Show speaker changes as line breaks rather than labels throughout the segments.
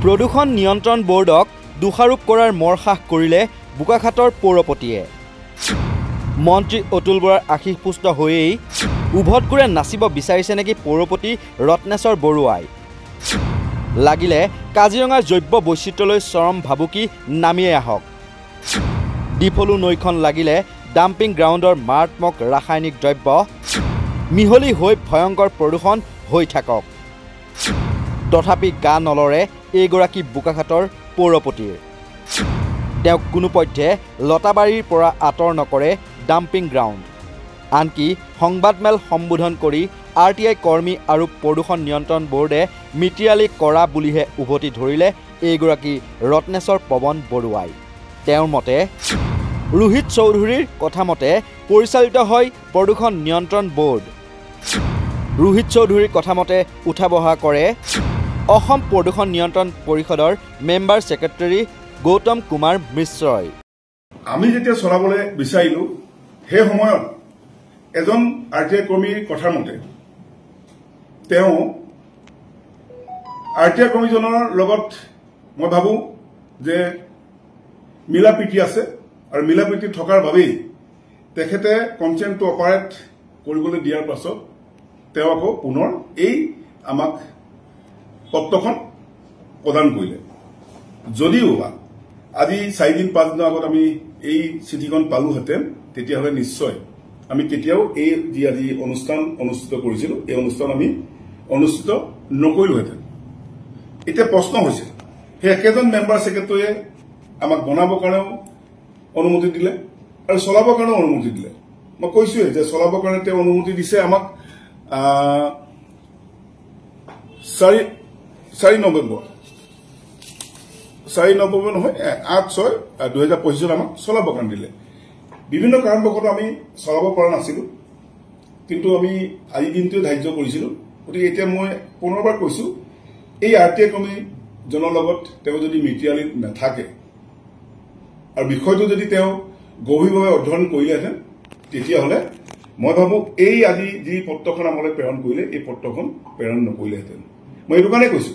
প্ৰদূষণ নিয়ন্ত্ৰণ বোৰ্ডক দোষাৰোপ কৰাৰ মৰসাহ কৰিলে বোকাখাটৰ পৌৰপতিয়ে। মন্ত্ৰী অতুল বৰাৰ আশীষপুষ্ট হৈয়েই উভতগুৰে নাচিব বিচাৰিছে নেকি পৌৰপতি ৰত্নেশ্বৰ বৰুৱাই। লাগিলে কাজিৰঙাৰ জৈৱ বৈচিত্ৰ্যলৈ চৰম ভাবুকি নামিয়ে আহক। ডিফলু নৈখন লাগিলে ডাম্পিং গ্ৰাউণ্ডৰ মাৰাত্মক ৰাসায়নিক দ্ৰব্য মিহলি হৈ ভয়ংকৰ প্ৰদূষণ হৈ থাকক। তথাপি গা নলৰে এইগৰাকী বোকাখাটৰ পৌৰপতিৰ। তেওঁক কোনোপধ্যে লতাবাৰীৰ পৰা আঁতৰ নকৰে ডাম্পিং গ্ৰাউণ্ড। আনকি সংবাদমেল সম্বোধন কৰি RTI কৰ্মী আৰু প্ৰদূষণ নিয়ন্ত্ৰণ বোৰ্ডে মিতিয়ালি কৰা বুলিহে উভতি ধৰিলে এইগৰাকী ৰত্নেশ্বৰ পৱন বৰুৱাই। তেওঁৰ মতে ৰোহিত চৌধুৰীৰ কথা মতে পৰিচালিত হয় প্ৰদূষণ নিয়ন্ত্ৰণ বোৰ্ড। ৰোহিত চৌধুৰীৰ কথা মতে উঠা বহা কৰে অসম প্ৰদূষণ নিয়ন্ত্ৰণ পৰিষদৰ মেম্বাৰ ছেক্ৰেটাৰী গৌতম কুমাৰ মিশ্ৰই।
আমি যেতিয়া চলাবলৈ বিচাৰিলো সেই সময়ত এজন RTI কৰ্মীৰ কথাৰ মতে তেওঁ RTI কৰ্মীজনৰ লগত মই ভাবো যে মিলাপ্ৰীতি আছে আৰু মিলাপ্ৰীতি থকাৰ বাবেই তেখেতে কনচেণ্টটো অপাৰেট কৰিবলৈ দিয়াৰ পাছত তেওঁ আকৌ পুনৰ এই আমাক পত্ৰখন প্ৰদান কৰিলে। যদিও আজি 4 দিন 5 দিনৰ আগত আমি এই চিঠিখন পালোহেঁতেন তেতিয়াহ'লে নিশ্চয় আমি কেতিয়াও এই যি আজি অনুষ্ঠান অনুষ্ঠিত কৰিছিলো এই অনুষ্ঠান আমি অনুষ্ঠিত নকৰিলোহেঁতেন। এতিয়া প্ৰশ্ন হৈছে সেই একেজন মেম্বাৰ ছেক্ৰেটাৰীয়ে আমাক বনাবৰ কাৰণেও অনুমতি দিলে আৰু চলাবৰ কাৰণেও অনুমতি দিলে। মই কৈছোৱে যে চলাবৰ কাৰণে তেওঁ অনুমতি দিছে আমাক 4 নৱেম্বৰ নহয় 8/6/2025 আমাক চলাবৰ কাৰণে দিলে। বিভিন্ন কাৰণবশতঃ আমি চলাব পৰা নাছিলো, কিন্তু আমি আজি দিনটোৱে ধাৰ্য কৰিছিলো। গতিকে এতিয়া মই পুনৰবাৰ কৈছো এই RTI কৰ্মীজনৰ লগত তেওঁ যদি মিতিয়ালিত নাথাকে আৰু বিষয়টো যদি তেওঁ গভীৰভাৱে অধ্যয়ন কৰিলেহেঁতেন তেতিয়াহ'লে মই ভাবো এই আজি যি পত্ৰখন আমালৈ প্ৰেৰণ কৰিলে এই পত্ৰখন প্ৰেৰণ নকৰিলেহেঁতেন। মই এইটো কাৰণে কৈছো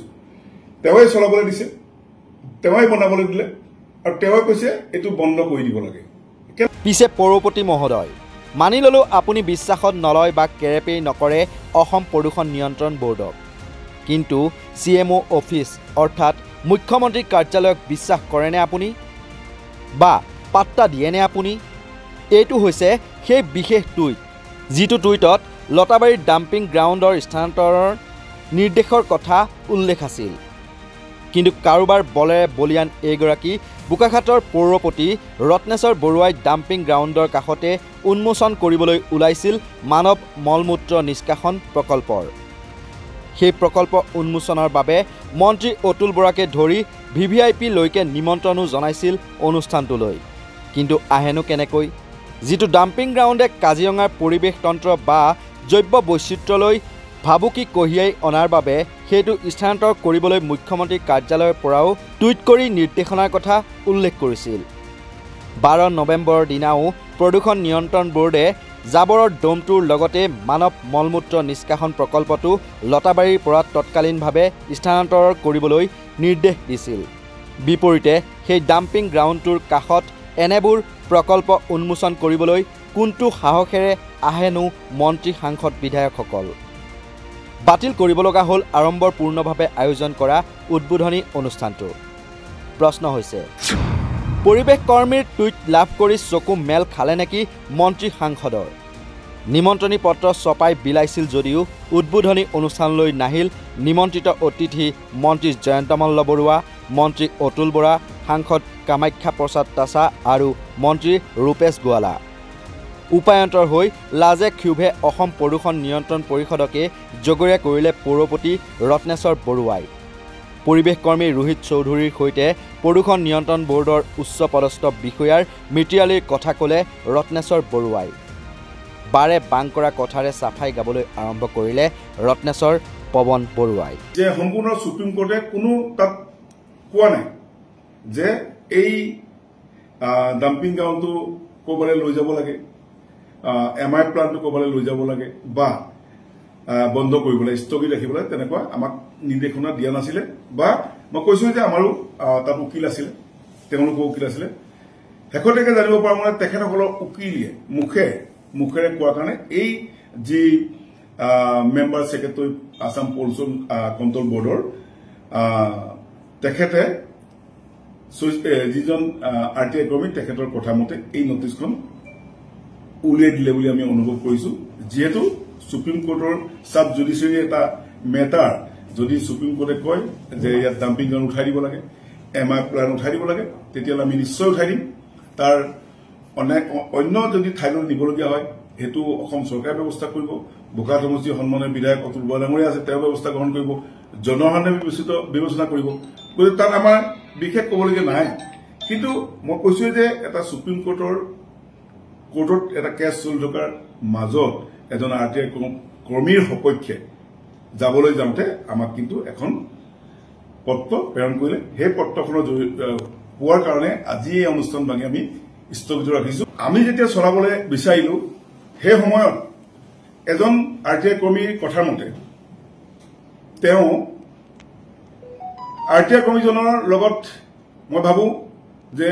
তেওঁৱে চলাবলৈ দিছে, তেওঁৱে বনাবলৈ দিলে আৰু তেওঁৱে কৈছে এইটো বন্ধ কৰি দিব লাগে।
পিছে পৌৰপতি মহোদয়, মানি ললো আপুনি বিশ্বাসত নলয় বা কেৰেপেই নকৰে অসম প্ৰদূষণ নিয়ন্ত্ৰণ বোৰ্ডক, কিন্তু CMO অফিচ অৰ্থাৎ মুখ্যমন্ত্ৰীৰ কাৰ্যালয়ক বিশ্বাস কৰেনে আপুনি বা পাত্তা দিয়েনে আপুনি? এইটো হৈছে সেই বিশেষ টুইট যিটো টুইটত লতাবাৰীৰ ডাম্পিং গ্ৰাউণ্ডৰ স্থানান্তৰৰ নিৰ্দেশৰ কথা উল্লেখ আছিল। কিন্তু কাৰোবাৰ বলেৰে বলিয়ান এইগৰাকী বোকাখাটৰ পৌৰপতি ৰত্নেশ্বৰ বৰুৱাই ডাম্পিং গ্ৰাউণ্ডৰ কাষতে উন্মোচন কৰিবলৈ ওলাইছিল মানৱ মলমূত্ৰ নিষ্কাশন প্ৰকল্পৰ। সেই প্ৰকল্প উন্মোচনৰ বাবে মন্ত্ৰী অতুল বৰাকে ধৰি VVIP লৈকে নিমন্ত্ৰণো জনাইছিল অনুষ্ঠানটোলৈ। কিন্তু আহেনো কেনেকৈ? যিটো ডাম্পিং গ্ৰাউণ্ডে কাজিৰঙাৰ পৰিৱেশ তন্ত্ৰ বা জৈৱ বৈচিত্ৰ্যলৈ ভাবুকি কঢ়িয়াই অনাৰ বাবে সেইটো স্থানান্তৰ কৰিবলৈ মুখ্যমন্ত্ৰীৰ কাৰ্যালয়ৰ পৰাও টুইট কৰি নিৰ্দেশনাৰ কথা উল্লেখ কৰিছিল। 12 নৱেম্বৰৰ দিনাও প্ৰদূষণ নিয়ন্ত্ৰণ বোৰ্ডে জাবৰৰ দমটোৰ লগতে মানৱ মলমূত্ৰ নিষ্কাশন প্ৰকল্পটো লতাবাৰীৰ পৰা তৎকালীনভাৱে স্থানান্তৰ কৰিবলৈ নিৰ্দেশ দিছিল। বিপৰীতে সেই ডাম্পিং গ্ৰাউণ্ডটোৰ কাষত এনেবোৰ প্ৰকল্প উন্মোচন কৰিবলৈ কোনটো সাহসেৰে আহেনো মন্ত্ৰী সাংসদ বিধায়কসকল? বাতিল কৰিব লগা হ'ল আড়ম্বৰপূৰ্ণভাৱে আয়োজন কৰা উদ্বোধনী অনুষ্ঠানটো। প্ৰশ্ন হৈছে পৰিৱেশ কৰ্মীৰ টুইট লাভ কৰি চকু মেল খালে নেকি মন্ত্ৰী সাংসদৰ? নিমন্ত্ৰণী পত্ৰ ছপাই বিলাইছিল যদিও উদ্বোধনী অনুষ্ঠানলৈ নাহিল নিমন্ত্ৰিত অতিথি মন্ত্ৰী জয়ন্ত মল্ল বৰুৱা, মন্ত্ৰী অতুল বৰা, সাংসদ কামাখ্যা প্ৰসাদ তাছা আৰু মন্ত্ৰী ৰূপেশ গোৱালা। উপায়ন্তৰ হৈ লাজে ক্ষোভে অসম প্ৰদূষণ নিয়ন্ত্ৰণ পৰিষদকে জগৰীয়া কৰিলে পৌৰপতি ৰত্নেশ্বৰ বৰুৱাই। পৰিৱেশ কৰ্মী ৰোহিত চৌধুৰীৰ সৈতে প্ৰদূষণ নিয়ন্ত্ৰণ বোৰ্ডৰ উচ্চপদস্থ বিষয়াৰ মিতিয়ালিৰ কথা ক'লে ৰত্নেশ্বৰ বৰুৱাই। বাৰে বাং কৰা কথাৰে চাফাই গাবলৈ আৰম্ভ কৰিলে ৰত্নেশ্বৰ পৱন বৰুৱাই।
যে সম্পূৰ্ণ সুপ্ৰিম কোৰ্টে কোনো তাত কোৱা নাই যে এই ডাম্পিং গ্ৰাউণ্ডটো ক'বলৈ লৈ যাব লাগে, MI প্লান্টটো ক'বলৈ লৈ যাব লাগে বা বন্ধ কৰিবলৈ স্থগিত ৰাখিবলৈ তেনেকুৱা আমাক নিৰ্দেশনা দিয়া নাছিলে বা মই কৈছোঁ যে আমাৰো তাত উকিল আছিলে, তেওঁলোকৰ উকিল আছিলে। শেহতীয়াকৈ জানিব পৰা মানে তেখেতসকলৰ উকিলে মুখেৰে কোৱা কাৰণে এই যি member secretary Assam pollution control বৰ্ডৰ তেখেতে যিজন RTI কৰ্মী তেখেতৰ কথা মতে এই নটিছখন উলিয়াই দিলে বুলি আমি অনুভৱ কৰিছোঁ। যিহেতু সুপ্ৰিম কোৰ্টৰ সাব জুডিচিয়াৰী এটা মেটাৰ যদি সুপ্ৰিম কোৰ্টে কয় যে ইয়াত ডাম্পিং গ্ৰাউণ্ড উঠাই দিব লাগে, MI প্লান উঠাই দিব লাগে, তেতিয়াহ'লে আমি নিশ্চয় উঠাই দিম। তাৰ অন্য যদি ঠাইলৈ নিবলগীয়া হয় সেইটো অসম চৰকাৰে ব্যৱস্থা কৰিব। বোকা সমষ্টিৰ সন্মানীয় বিধায়ক অতুল বৰা ডাঙৰীয়া আছে, তেওঁ ব্যৱস্থা গ্ৰহণ কৰিব, জনসাধাৰণে বিবেচনা কৰিব। গতিকে তাত আমাৰ বিশেষ ক'বলগীয়া নাই। কিন্তু মই কৈছোঁ যে এটা সুপ্ৰিম কোৰ্টত এটা কেছ চলি থকাৰ মাজত এজন RTI কৰ্মীৰ সপক্ষে যাবলৈ যাওঁতে আমাক কিন্তু এখন পত্ৰ প্ৰেৰণ কৰিলে। সেই পত্ৰখনৰ পোৱাৰ কাৰণে আজি এই অনুষ্ঠান ভাঙি আমি স্থগিত ৰাখিছোঁ। আমি যেতিয়া চলাবলৈ বিচাৰিলোঁ সেই সময়ত এজন RTI কৰ্মীৰ কথাৰ মতে তেওঁ RTI কৰ্মীজনৰ লগত মই ভাবোঁ যে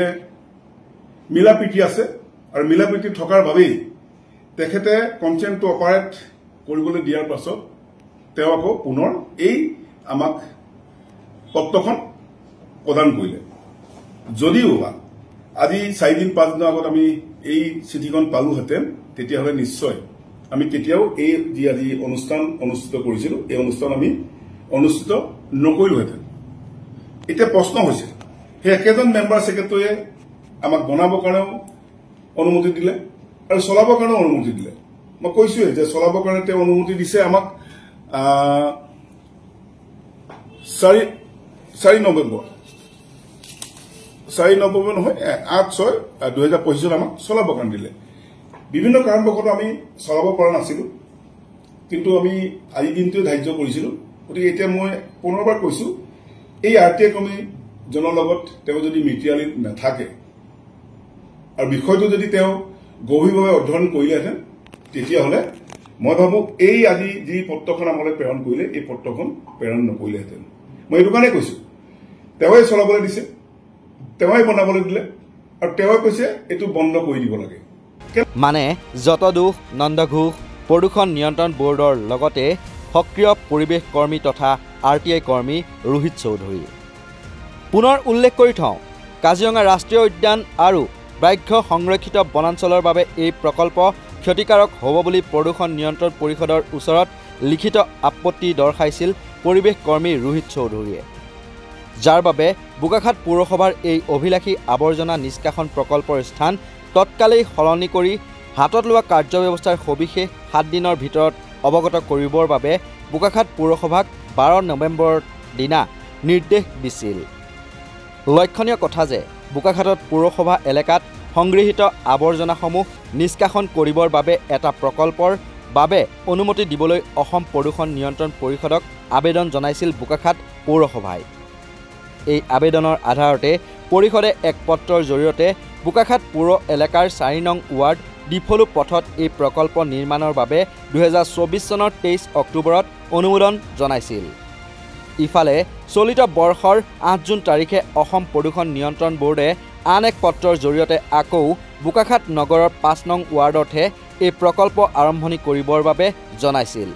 মিলা প্ৰীতি আছে আৰু মিলা প্ৰীতি থকাৰ বাবেই তেখেতে কনচেণ্টটো অপাৰেট কৰিবলৈ দিয়াৰ পাছত তেওঁ আকৌ পুনৰ এই আমাক পত্ৰখন প্ৰদান কৰিলে। যদিও আজি 4 দিন 5 দিনৰ আগত আমি এই চিঠিখন পালোহেঁতেন তেতিয়াহ'লে নিশ্চয় আমি কেতিয়াও এই যি আজি অনুষ্ঠান অনুষ্ঠিত কৰিছিলোঁ এই অনুষ্ঠান আমি অনুষ্ঠিত নকৰিলোহেঁতেন। এতিয়া প্ৰশ্ন হৈছে সেই একেজন মেম্বাৰ ছেক্ৰেটাৰীয়ে আমাক বনাবৰ কাৰণেও অনুমতি দিলে আৰু চলাবৰ কাৰণেও অনুমতি দিলে। মই কৈছোঁৱে যে চলাবৰ কাৰণে তেওঁ অনুমতি দিছে আমাক 4 নৱেম্বৰ নহয় 8/6/2025 আমাক চলাবৰ কাৰণে দিলে। বিভিন্ন কাৰণবশতঃ আমি চলাব পৰা নাছিলোঁ, কিন্তু আমি আজি দিনটোৱে ধাৰ্য কৰিছিলোঁ। গতিকে এতিয়া মই পুনৰবাৰ কৈছোঁ এই RTI কৰ্মীজনৰ লগত তেওঁ যদি মিটিয়ালিত নাথাকে আৰু বিষয়টো যদি তেওঁ গভীৰভাৱে অধ্যয়ন কৰিলেহেঁতেন তেতিয়াহ'লে মই ভাবোঁ এই আজি যি পত্ৰখন আমালৈ প্ৰেৰণ কৰিলে এই পত্ৰখন প্ৰেৰণ নকৰিলেহেঁতেন। মই এইটো কাৰণে কৈছোঁ তেওঁৱে চলাবলৈ দিছে, তেওঁৱে বনাবলৈ দিলে আৰু তেওঁৱে কৈছে এইটো বন্ধ কৰি দিব লাগে।
মানে যত দোষ নন্দ ঘোষ প্ৰদূষণ নিয়ন্ত্ৰণ বৰ্ডৰ লগতে সক্ৰিয় পৰিৱেশ কৰ্মী তথা RTI কৰ্মী ৰোহিত চৌধুৰী। পুনৰ উল্লেখ কৰি থওঁ, কাজিৰঙা ৰাষ্ট্ৰীয় উদ্যান আৰু ব্যাঘ্ৰ সংৰক্ষিত বনাঞ্চলৰ বাবে এই প্ৰকল্প ক্ষতিকাৰক হ'ব বুলি প্ৰদূষণ নিয়ন্ত্ৰণ পৰিষদৰ ওচৰত লিখিত আপত্তি দৰ্শাইছিল পৰিৱেশ কৰ্মী ৰোহিত চৌধুৰীয়ে, যাৰ বাবে বোকাখাট পৌৰসভাৰ এই অভিলাষী আৱৰ্জনা নিষ্কাশন প্ৰকল্পৰ স্থান তৎকালেই সলনি কৰি হাতত লোৱা কাৰ্যব্যৱস্থাৰ সবিশেষ 7 দিনৰ ভিতৰত অৱগত কৰিবৰ বাবে বোকাখাট পৌৰসভাক 12 নৱেম্বৰৰ দিনা নিৰ্দেশ দিছিল। লক্ষণীয় কথা যে বোকাখাটত পৌৰসভা এলেকাত সংগৃহীত আৱৰ্জনাসমূহ নিষ্কাশন কৰিবৰ বাবে এটা প্ৰকল্পৰ বাবে অনুমতি দিবলৈ অসম প্ৰদূষণ নিয়ন্ত্ৰণ পৰিষদক আবেদন জনাইছিল বোকাখাট পৌৰসভাই। এই আবেদনৰ আধাৰতে পৰিষদে এক পত্ৰৰ জৰিয়তে বোকাখাট পৌৰ এলেকাৰ 4 নং ৱাৰ্ড ডিফলু পথত এই প্ৰকল্প নিৰ্মাণৰ বাবে 2024 চনৰ 23 অক্টোবৰত অনুমোদন জনাইছিল। ইফালে চলিত বৰ্ষৰ 8 জুন তাৰিখে অসম প্ৰদূষণ নিয়ন্ত্ৰণ বোৰ্ডে আন এক পত্ৰৰ জৰিয়তে আকৌ বোকাখাট নগৰৰ 5 নং ৱাৰ্ডতহে এই প্ৰকল্প আৰম্ভণি কৰিবৰ বাবে জনাইছিল।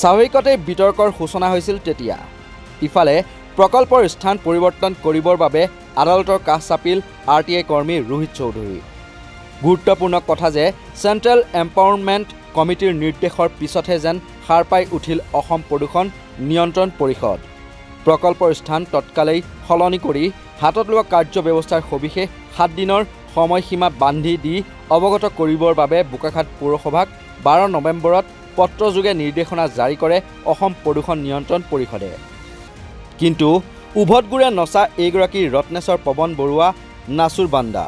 স্বাভাৱিকতে বিতৰ্কৰ সূচনা হৈছিল তেতিয়া। ইফালে প্ৰকল্পৰ স্থান পৰিৱৰ্তন কৰিবৰ বাবে আদালতৰ কাষ চাপিল RTI কৰ্মী ৰোহিত চৌধুৰী। গুৰুত্বপূৰ্ণ কথা যে চেণ্ট্ৰেল এম্পাৱাৰমেণ্ট কমিটিৰ নিৰ্দেশৰ পিছতহে যেন সাৰ পাই উঠিল অসম প্ৰদূষণ নিয়ন্ত্ৰণ পৰিষদ। প্ৰকল্পৰ স্থান তৎকালেই সলনি কৰি হাতত লোৱা কাৰ্যব্যৱস্থাৰ সবিশেষ 7 দিনৰ সময়সীমা বান্ধি দি অৱগত কৰিবৰ বাবে বোকাখাট পৌৰসভাক 12 নৱেম্বৰত পত্ৰযোগে নিৰ্দেশনা জাৰি কৰে অসম প্ৰদূষণ নিয়ন্ত্ৰণ পৰিষদে। কিন্তু উভতগুৰে নচা এইগৰাকী ৰত্নেশ্বৰ পৱন বৰুৱা নাচুৰ বান্দা।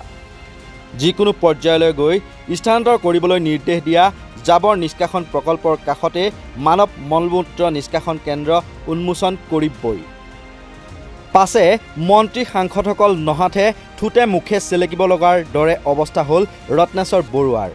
যিকোনো পৰ্যায়লৈ গৈ স্থানান্তৰ কৰিবলৈ নিৰ্দেশ দিয়া জাবৰ নিষ্কাশন প্ৰকল্পৰ কাষতে মানৱ মলমূত্ৰ নিষ্কাশন কেন্দ্ৰ উন্মোচন কৰিবই। পাছে মন্ত্ৰী সাংসদসকল নহাতে ঠোঁটে মুখে চেলেকিব লগাৰ দৰে অৱস্থা হ'ল ৰত্নেশ্বৰ বৰুৱাৰ।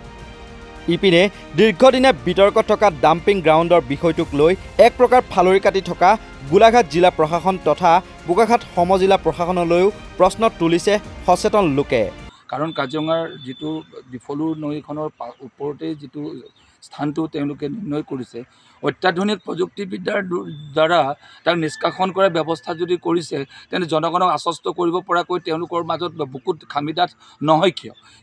ইপিনে দীৰ্ঘদিনে বিতৰ্কত থকা ডাম্পিং গ্ৰাউণ্ডৰ বিষয়টোক লৈ এক প্ৰকাৰ ফালৰি কাটি থকা গোলাঘাট জিলা প্ৰশাসন তথা বোকাখাট সমজিলা প্ৰশাসনলৈও প্ৰশ্ন তুলিছে সচেতন লোকে।
কাৰণ কাজিৰঙাৰ যিটো ডিফলু নৈখনৰ ওপৰতে যিটো স্থানটো তেওঁলোকে নিৰ্ণয় কৰিছে, অত্যাধুনিক প্ৰযুক্তিবিদ্যাৰ দ্বাৰা তাক নিষ্কাশন কৰাৰ ব্যৱস্থা যদি কৰিছে, তেন্তে জনগণক আশ্বস্ত কৰিব পৰাকৈ তেওঁলোকৰ মাজত বুকুত খামিদাত নহয়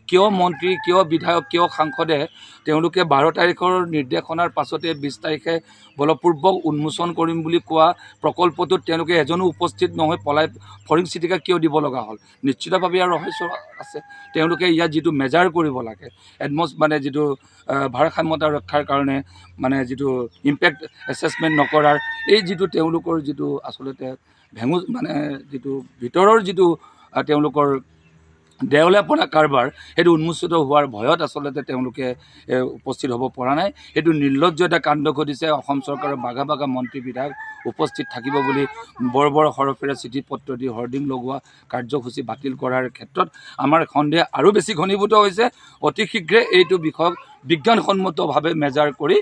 কিয় মন্ত্ৰী, কিয় বিধায়ক, কিয় সাংসদে তেওঁলোকে 12 তাৰিখৰ নিৰ্দেশনাৰ পাছতে 20 তাৰিখে বলপূৰ্বক উন্মোচন কৰিম বুলি কোৱা প্ৰকল্পটোত তেওঁলোকে এজনো উপস্থিত নহয় পলাই ফৰিং চিটিকা কিয় দিব লগা হ'ল? নিশ্চিতভাৱে ইয়াৰ ৰহস্য আছে। তেওঁলোকে ইয়াত যিটো মেজাৰ কৰিব লাগে, মানে যিটো ভাৰসাম্যতা ৰক্ষাৰ কাৰণে মানে যিটো ইম্পেক্ট এছেছমেণ্ট নকৰাৰ এই যিটো তেওঁলোকৰ যিটো আচলতে মানে যিটো ভিতৰৰ যিটো তেওঁলোকৰ দেওলাপনা কাৰবাৰ, সেইটো উন্মোচিত হোৱাৰ ভয়ত আচলতে তেওঁলোকে উপস্থিত হ'ব পৰা নাই। সেইটো নিৰ্লজ্জ এটা কাণ্ড ঘটিছে। অসম চৰকাৰৰ বাঘা বাঘা মন্ত্ৰী বিধায়ক উপস্থিত থাকিব বুলি বৰ হৰফেৰে চিঠি পত্ৰ দি হৰ্ডিং লগোৱা কাৰ্যসূচী বাতিল কৰাৰ ক্ষেত্ৰত আমাৰ সন্দেহ আৰু বেছি ঘনীভূত হৈছে। অতি শীঘ্ৰে এইটো বিষয়ক বিজ্ঞানসন্মতভাৱে মেজাৰ কৰি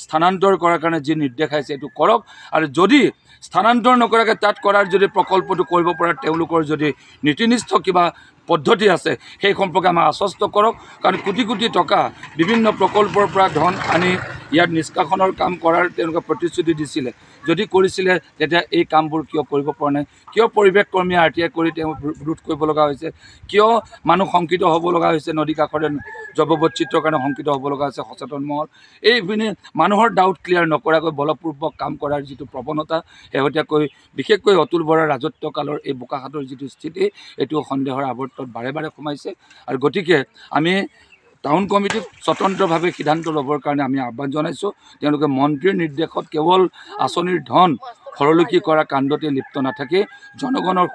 স্থানান্তৰ কৰাৰ কাৰণে যি নিৰ্দেশ আহিছে এইটো কৰক, আৰু যদি স্থানান্তৰ নকৰাকৈ তাত কৰাৰ যদি প্ৰকল্পটো কৰিব পৰা তেওঁলোকৰ যদি নীতিনিষ্ঠ কিবা পদ্ধতি আছে সেই সম্পৰ্কে আমাক আশ্বস্ত কৰক। কাৰণ কোটি কোটি টকা বিভিন্ন প্ৰকল্পৰ পৰা ধন আনি ইয়াত নিষ্কাশনৰ কাম কৰাৰ তেওঁলোকে প্ৰতিশ্ৰুতি দিছিলে। যদি কৰিছিলে তেতিয়া এই কামবোৰ কিয় কৰিব পৰা নাই? কিয় পৰিৱেশ কৰ্মী RTI কৰি তেওঁ ৰোধ কৰিব লগা হৈছে? কিয় মানুহ শংকিত হ'ব লগা হৈছে? নদী কাষৰে জৈৱবৈচিত্ৰ্যৰ কাৰণে শংকিত হ'ব লগা হৈছে সচেতন মহল। এইপিনে মানুহৰ ডাউট ক্লিয়াৰ নকৰাকৈ বলপূৰ্বক কাম কৰাৰ যিটো প্ৰৱণতা, শেহতীয়াকৈ বিশেষকৈ অতুল বৰাৰ ৰাজত্বকালৰ এই বোকাখাটৰ যিটো স্থিতি, এইটো সন্দেহৰ আৱৰ্তত বাৰে বাৰে সোমাইছে। আৰু গতিকে আমি টাউন কমিটিক স্বতন্ত্ৰভাৱে সিদ্ধান্ত ল'বৰ কাৰণে আমি আহ্বান জনাইছোঁ। তেওঁলোকে মন্ত্ৰীৰ নিৰ্দেশত কেৱল আঁচনিৰ ধন সৰলকি কৰা কাণ্ডতে লিপ্ত নাথাকি জনগণৰ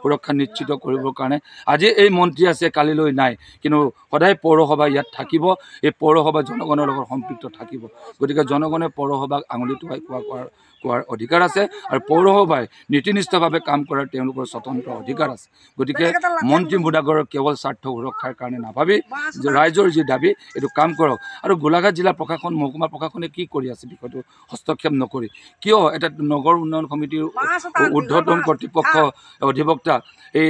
সুৰক্ষা নিশ্চিত কৰিবৰ কাৰণে আজি এই মন্ত্ৰী আছে, কালিলৈ নাই, কিন্তু সদায় পৌৰসভা ইয়াত থাকিব। এই পৌৰসভা জনগণৰ লগত সম্পৃক্ত থাকিব। গতিকে জনগণে পৌৰসভাক আঙুলি টুৱাই কোৱাৰ অধিকাৰ আছে, আৰু পৌৰসভাই নীতিনিষ্ঠভাৱে কাম কৰাৰ তেওঁলোকৰ স্বতন্ত্ৰ অধিকাৰ আছে। গতিকে মন্ত্ৰী মুদাগৰৰ কেৱল স্বাৰ্থ সুৰক্ষাৰ কাৰণে নাভাবি ৰাইজৰ যি দাবী এইটো কাম কৰক। আৰু গোলাঘাট জিলা প্ৰশাসন, মহকুমা প্ৰশাসনে কি কৰি আছে বিষয়টো হস্তক্ষেপ নকৰি কিয় এটা নগৰ উন্নয়ন সমিতিৰ ঊৰ্ধ্বতন কৰ্তৃপক্ষ অধিবক্তা এই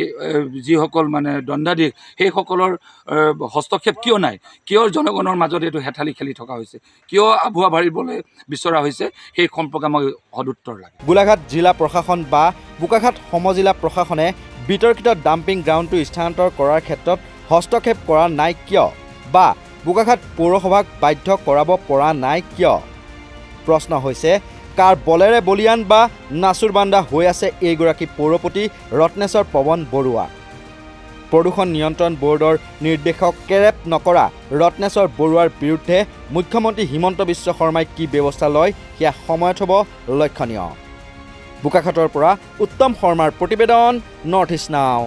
যিসকল মানে দণ্ডাধীশ সেইসকলৰ হস্তক্ষেপ কিয় নাই? কিয় জনগণৰ মাজত এইটো হেঠালি খেলি থকা হৈছে? কিয় আভুৱা ভাৰিবলৈ বিচৰা হৈছে? সেই সম্পৰ্কে আমাক সদুত্তৰ লাগে।
গোলাঘাট জিলা প্ৰশাসন বা বোকাখাট সমজিলা প্ৰশাসনে বিতৰ্কিত ডাম্পিং গ্ৰাউণ্ডটো স্থানান্তৰ কৰাৰ ক্ষেত্ৰত হস্তক্ষেপ কৰা নাই কিয়? বা বোকাখাট পৌৰসভাক বাধ্য কৰাব পৰা নাই কিয়? প্ৰশ্ন হৈছে, কাৰ বলেৰে বলিয়ান বা নাচুৰবান্দা হৈ আছে এইগৰাকী পৌৰপতি ৰত্নেশ্বৰ পৱন বৰুৱা? প্ৰদূষণ নিয়ন্ত্ৰণ বৰ্ডৰ নিৰ্দেশক কেৰেপ নকৰা ৰত্নেশ্বৰ বৰুৱাৰ বিৰুদ্ধে মুখ্যমন্ত্ৰী হিমন্ত বিশ্ব শৰ্মাই কি ব্যৱস্থা লয় সেয়া সময়ত হ'ব লক্ষণীয়। বোকাখাটৰ পৰা উত্তম শৰ্মাৰ প্ৰতিবেদন, নৰ্থ ইষ্ট নাও।